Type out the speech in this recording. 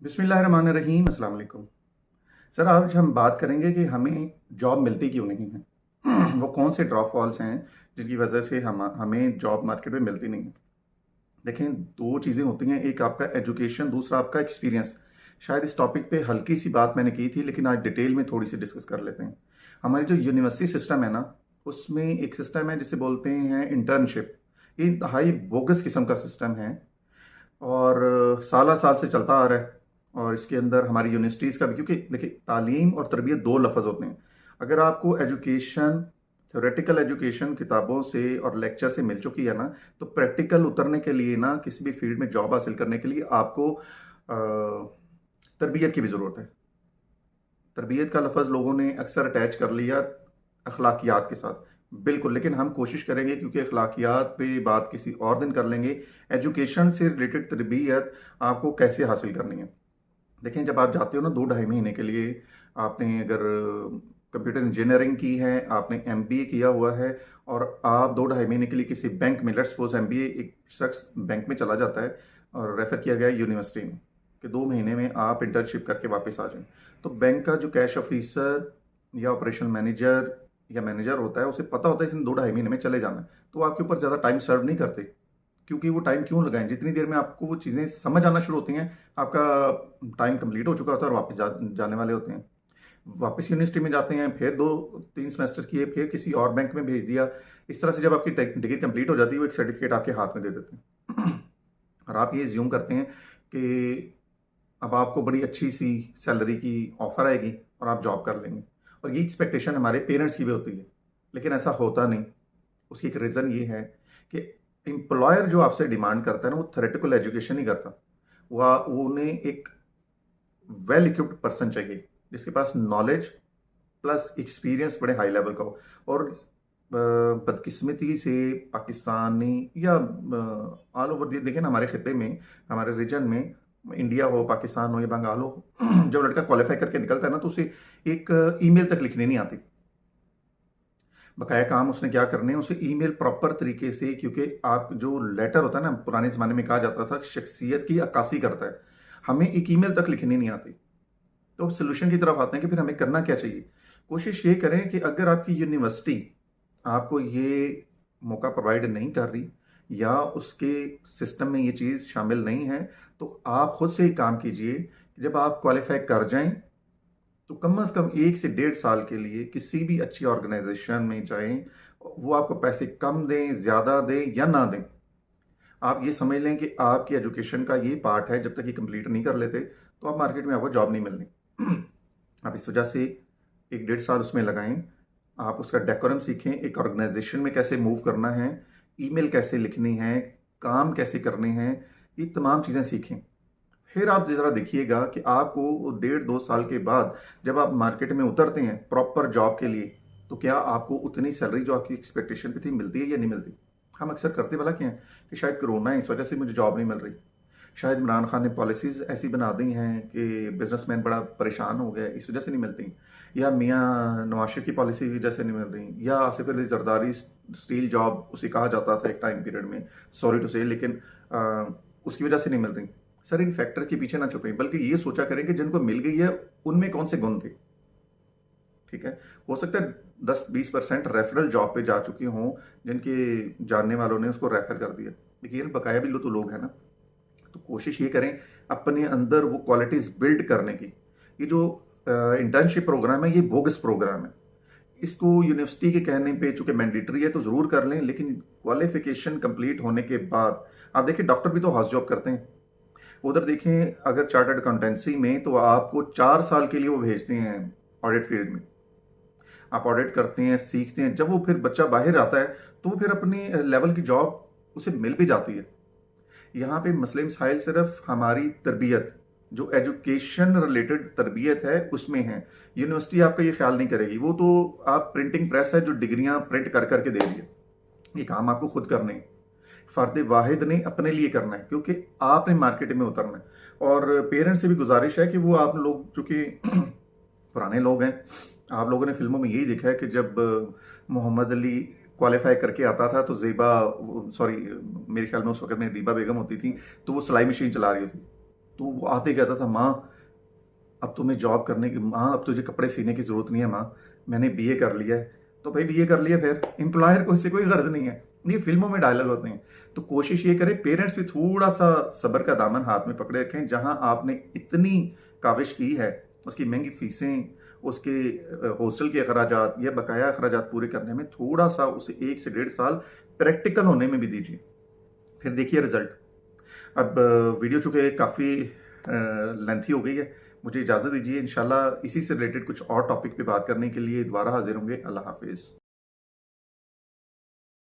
बिस्मिल्लाहिर्रहमानिर्रहीम, अस्सलाम वालेकुम। सर, आज हम बात करेंगे कि हमें जॉब मिलती क्यों नहीं है। वो कौन से ड्रॉपफॉल्स हैं जिनकी वजह से हमें जॉब मार्केट में मिलती नहीं है। देखें, दो चीज़ें होती हैं, एक आपका एजुकेशन, दूसरा आपका एक्सपीरियंस। शायद इस टॉपिक पे हल्की सी बात मैंने की थी, लेकिन आज डिटेल में थोड़ी सी डिस्कस कर लेते हैं। हमारी जो यूनिवर्सिटी सिस्टम है ना, उसमें एक सिस्टम है जिसे बोलते हैं इंटर्नशिप। ये इंतहाई बोगस किस्म का सिस्टम है और साल साल से चलता आ रहा है। और इसके अंदर हमारी यूनिवर्सिटीज़ का भी, क्योंकि देखिए, तालीम और तरबियत दो लफ्ज़ होते हैं। अगर आपको एजुकेशन, थ्योरेटिकल एजुकेशन किताबों से और लेक्चर से मिल चुकी है ना, तो प्रैक्टिकल उतरने के लिए ना, किसी भी फील्ड में जॉब हासिल करने के लिए आपको तरबियत की भी ज़रूरत है। तरबियत का लफ्ज़ लोगों ने अक्सर अटैच कर लिया अखलाकियात के साथ। बिल्कुल, लेकिन हम कोशिश करेंगे, क्योंकि अखलाकियात पे बात किसी और दिन कर लेंगे। एजुकेशन से रिलेटेड तरबियत आपको कैसे हासिल करनी है। देखें, जब आप जाते हो ना 2 ढाई महीने के लिए, आपने अगर कंप्यूटर इंजीनियरिंग की है, आपने एमबीए किया हुआ है और आप 2 ढाई महीने के लिए किसी बैंक में, लेट्स सपोज एमबीए, एक शख्स बैंक में चला जाता है और रेफर किया गया है यूनिवर्सिटी में कि 2 महीने में आप इंटर्नशिप करके वापस आ जाएं। तो बैंक का जो कैश ऑफिसर या ऑपरेशन मैनेजर या मैनेजर होता है, उसे पता होता है इसने 2 ढाई महीने में चले जाना है, तो आपके ऊपर ज़्यादा टाइम सर्व नहीं करते। क्योंकि वो टाइम क्यों लगाएं, जितनी देर में आपको वो चीज़ें समझ आना शुरू होती हैं, आपका टाइम कंप्लीट हो चुका होता है और वापस जाने वाले होते हैं। वापस यूनिवर्सिटी में जाते हैं, फिर 2-3 सेमेस्टर किए, फिर किसी और बैंक में भेज दिया। इस तरह से जब आपकी डिग्री कंप्लीट हो जाती है, वो एक सर्टिफिकेट आपके हाथ में दे देते हैं। और आप ये ज्यूम करते हैं कि अब आपको बड़ी अच्छी सी सैलरी की ऑफर आएगी और आप जॉब कर लेंगे। और ये एक्सपेक्टेशन हमारे पेरेंट्स की भी होती है, लेकिन ऐसा होता नहीं। उसकी एक रीज़न ये है कि एम्प्लॉयर जो आपसे डिमांड करता है ना, वो थ्योरेटिकल एजुकेशन ही करता। वो उन्हें एक वेल इक्विप्ड पर्सन चाहिए, जिसके पास नॉलेज प्लस एक्सपीरियंस बड़े हाई लेवल का हो। और बदकिस्मती से पाकिस्तानी या ऑल ओवर देखें ना, हमारे खत्े में, हमारे रीजन में, इंडिया हो, पाकिस्तान हो या बंगाल हो, जब लड़का क्वालिफाई करके निकलता है ना, तो उसे एक ईमेल तक लिखनी नहीं आती। बकाया काम उसने क्या करने हैं, उसे ईमेल प्रॉपर तरीके से, क्योंकि आप जो लेटर होता है ना, पुराने ज़माने में कहा जाता था शख्सियत की अक्कासी करता है। हमें एक ईमेल तक लिखनी नहीं आती। तो अब सोल्यूशन की तरफ आते हैं कि फिर हमें करना क्या चाहिए। कोशिश ये करें कि अगर आपकी यूनिवर्सिटी आपको ये मौका प्रोवाइड नहीं कर रही या उसके सिस्टम में ये चीज़ शामिल नहीं है, तो आप खुद से ही काम कीजिए कि जब आप क्वालिफाई कर जाएं, तो कम से कम 1 से 1.5 साल के लिए किसी भी अच्छी ऑर्गेनाइजेशन में जाएं। वो आपको पैसे कम दें, ज़्यादा दें या ना दें, आप ये समझ लें कि आपकी एजुकेशन का ये पार्ट है। जब तक ये कंप्लीट नहीं कर लेते, तो आप मार्केट में आपको जॉब नहीं मिलनी। आप इस वजह से 1 डेढ़ साल उसमें लगाएं। आप उसका डेकोरम सीखें, एक ऑर्गेनाइजेशन में कैसे मूव करना है, ईमेल कैसे लिखनी है, काम कैसे करने हैं, ये तमाम चीज़ें सीखें। फिर आप ज़रा देखिएगा कि आपको 1.5-2 साल के बाद जब आप मार्केट में उतरते हैं प्रॉपर जॉब के लिए, तो क्या आपको उतनी सैलरी जो आपकी एक्सपेक्टेशन पे थी मिलती है या नहीं मिलती। हम अक्सर करते भला क्या हैं कि शायद कोरोना है, इस वजह से मुझे जॉब नहीं मिल रही। शायद इमरान खान ने पॉलिसीज़ ऐसी बना दी हैं कि बिजनेसमैन बड़ा परेशान हो गया, इस वजह से नहीं मिलती। या मियाँ नवाज शरीफ की पॉलिसी की वजह से नहीं मिल रही, या आसिफ अली जरदारी स्टील जॉब उसे कहा जाता था एक टाइम पीरियड में, सॉरी टू से, लेकिन उसकी वजह से नहीं मिल रही। सर, इन फैक्टर के पीछे ना छुपें, बल्कि ये सोचा करें कि जिनको मिल गई है उनमें कौन से गुण थे। ठीक है, हो सकता है 10-20% रेफरल जॉब पे जा चुकी हों, जिनके जानने वालों ने उसको रेफर कर दिया, लेकिन बकाया भी तो लोग हैं ना। तो कोशिश ये करें अपने अंदर वो क्वालिटीज़ बिल्ड करने की। ये जो इंटर्नशिप प्रोग्राम है, ये बोगस प्रोग्राम है। इसको यूनिवर्सिटी के कहने पे चूंकि मैंडेटरी है तो ज़रूर कर लें, लेकिन क्वालिफिकेशन कंप्लीट होने के बाद आप देखिए, डॉक्टर भी तो हाउस जॉब करते हैं। उधर देखें, अगर चार्टर्ड अकाउंटेंसी में, तो आपको 4 साल के लिए वो भेजते हैं ऑडिट फील्ड में। आप ऑडिट करते हैं, सीखते हैं, जब वो फिर बच्चा बाहर आता है, तो वो फिर अपनी लेवल की जॉब उसे मिल भी जाती है। यहाँ पे मसले मसाइल सिर्फ हमारी तरबियत, जो एजुकेशन रिलेटेड तरबियत है, उसमें है। यूनिवर्सिटी आपका ये ख्याल नहीं करेगी। वो तो आप प्रिंटिंग प्रेस है जो डिग्रियां प्रिंट कर करके दे रही है। ये काम आपको खुद करने हैं। फर्द वाहिद ने अपने लिए करना है, क्योंकि आपने मार्केट में उतरना है। और पेरेंट्स से भी गुजारिश है कि वो, आप लोग चूंकि पुराने लोग हैं, आप लोगों ने फिल्मों में यही देखा है कि जब मोहम्मद अली क्वालिफाई करके आता था, तो जेबा, सॉरी, मेरे ख्याल में उस वक्त में दीबा बेगम होती थी, तो वो सिलाई मशीन चला रही थी। तो वो आते कहता था, माँ अब तुम्हें जॉब करने की, माँ अब तुझे कपड़े सीने की ज़रूरत नहीं है, माँ मैंने बीए कर लिया है। तो भाई बीए कर लिया, फिर एम्प्लॉयर को इससे कोई गर्ज नहीं है। ये फिल्मों में डायलॉग होते हैं। तो कोशिश ये करें पेरेंट्स भी थोड़ा सा सब्र का दामन हाथ में पकड़े रखें। जहां आपने इतनी काविश की है, उसकी महंगी फीसें, उसके हॉस्टल के अखराजात या बकाया अखराजात पूरे करने में थोड़ा सा उसे 1 से 1.5 साल प्रैक्टिकल होने में भी दीजिए, फिर देखिए रिजल्ट। अब वीडियो चूंकि काफ़ी लेंथी हो गई है, मुझे इजाज़त दीजिए। इंशाल्लाह इसी से रिलेटेड कुछ और टॉपिक पे बात करने के लिए दोबारा हाजिर होंगे। अल्लाह हाफिज़।